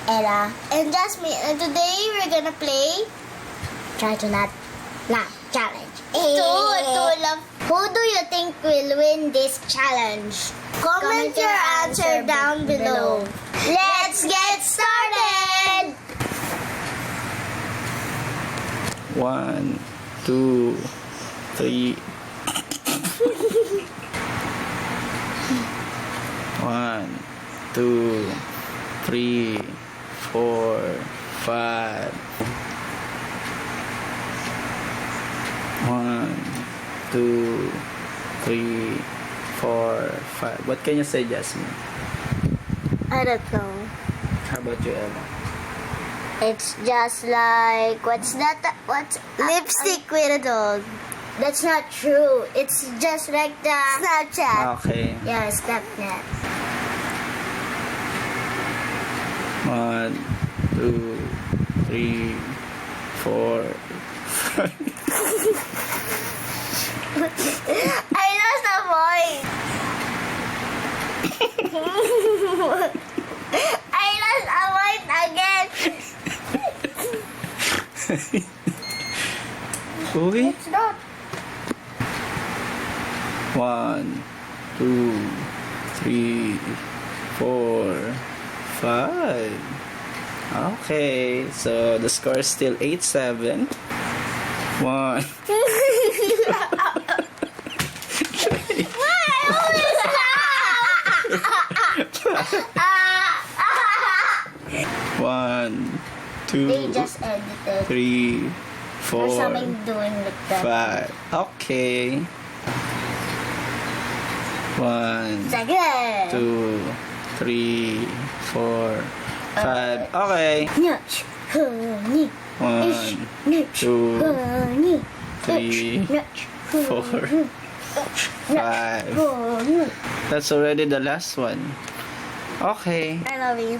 Ella, and Jasmine. And today we're gonna play Try to Not Laugh Challenge. Who do you think will win this challenge? Comment your answer down below. Let's get started! 1, 2, 3. 1, 2, 3, 4, 5. 1, 2, 3, 4, 5. What can you say, Jasmine? I don't know. How about you, Ella? It's just like, what's that? What's lipstick with a dog? That's not true. It's just like the Snapchat. Okay. Yeah, Snapchat. 1, 2, 3, 4, 5. I lost a voice. I lost a voice again. Okay. It's not. 1, 2, 3, 4, 5. Okay, so the score is still 8-7. 1. Why? I always laugh. 1, 2, They just edited. 3, Or 4, something doing like that. 5. Okay. 1, Second. 2, 3, 4, 5. Okay. Nudge, honey. 1, Nudge, 2, honey. 3, Nudge, 4, 5. honey. That's already the last one. Okay. I love you.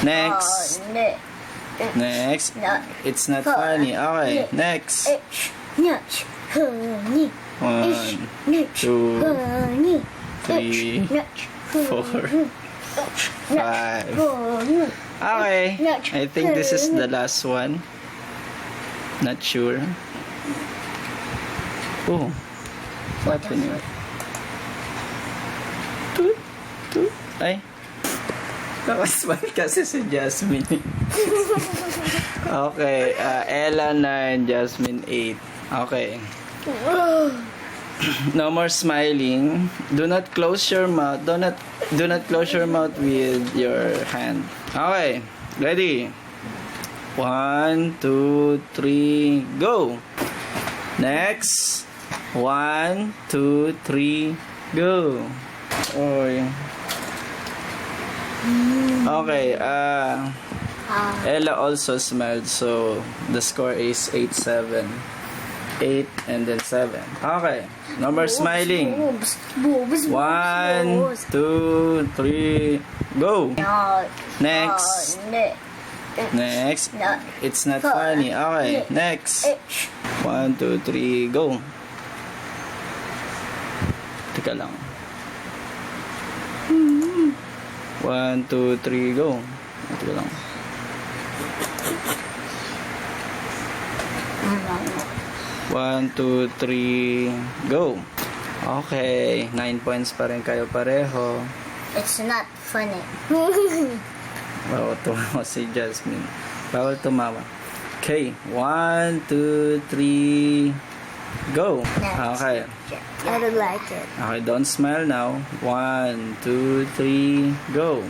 Next. Nudge, Next. nudge, It's not funny. Okay. Next. nudge, honey. 1, Nudge, 2, honey. 3, Nudge, 4, 5. honey. Okay. I think this is the last one. Not sure. Oh. What happened? Toot, toot. Ay. Nakasman kasi si Jasmine. Okay. Ella 9, Jasmine 8. Okay. No more smiling. Do not close your mouth. Do not close your mouth with your hand. Okay. Ready? 1, 2, 3, go. Next. 1, 2, 3, go. Oy. Okay. Ella also smiled, so the score is 8-7. 8 and then 7. Okay. No more smiling. Boobs, boobs, 1, 2, 3, go. Nudge, Next. honey. Next. Nudge. It's not funny. Okay. Next. 1, 2, 3, go. Teka lang. 1, 2, 3, go. Teka lang. 1, 2, 3, go. Okay. 9 points pa rin kayo pareho. It's not funny. Bawal tumawa si Jasmine. Bawal tumawa. Okay. 1, 2, 3, go. Next. Okay. I don't like it. Okay, don't smile now. 1, 2, 3, go.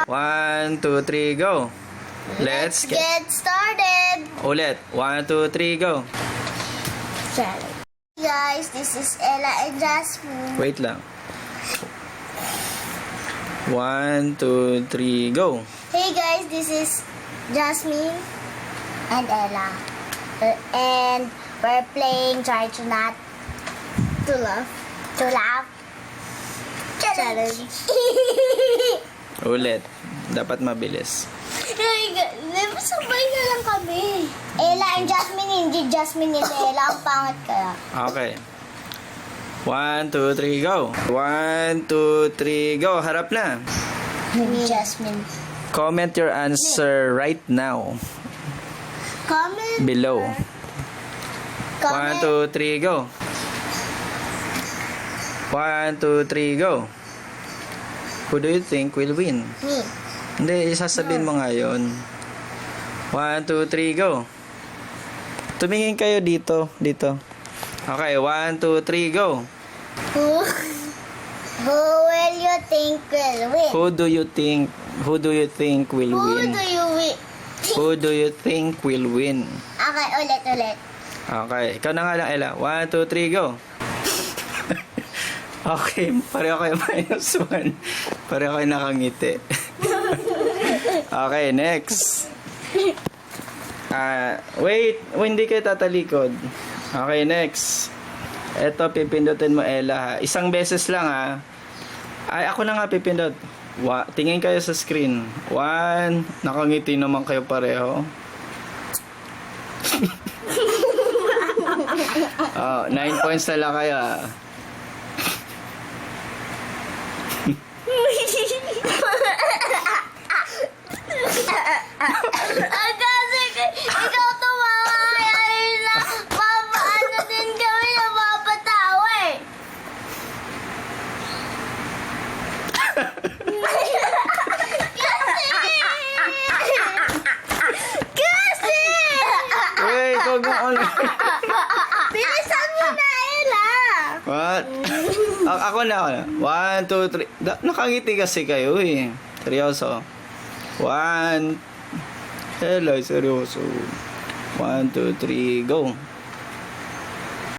1, 2, 3, go. Let's Get started. Ulit. 1, 2, 3, go. Guys, this is Ella and Jasmine. Wait lang. 1, 2, 3, go. Hey guys, this is Jasmine and Ella. And we're playing Try to Not to Laugh. To Laugh. Challenge. Ulit. Dapat mabilis. Sabay na lang kami. Ella and Jasmine, hindi Jasmine and Ella. Ang pangat kaya. Okay. 1, 2, 3, go. 1, 2, 3, go. Harap na. Jasmine. Comment your answer right now. Comment. Below. 1, Comment. 2, 3, go. 1, 2, 3, go. Who do you think will win? Me. Hindi, isasabihin mo nga yun. 1, 2, 3, go. Tumingin kayo dito. Dito. Okay, 1, 2, 3, go. Who will you think will win? Who do you think will Who win? do you win? Who do you think will win? Okay, ulit. Okay, ikaw na nga lang, Ella. 1, 2, 3, go. Okay, pareho kayo -1. Pareho kayo nakangiti. Okay, next. Wait, hindi kayo tatalikod. Okay, next. Ito, pipindutin mo, Ella, ha. Isang beses lang, ha. Ay, ako na nga pipindot. Tingin kayo sa screen. 1, nakangiti naman kayo pareho. 9 points na lang kayo, ha. Kasi ikaw tumawa kaya yun lang. Papaano din kami napapatawa eh. Kasi! Wait, huwag mo ano. Bilisan mo na, Ella! What? Ako na. 1, 2, 3. Nakangiti kasi kayo, eh. Seryoso. 1. Hello, seryoso. 1, 2, 3, go.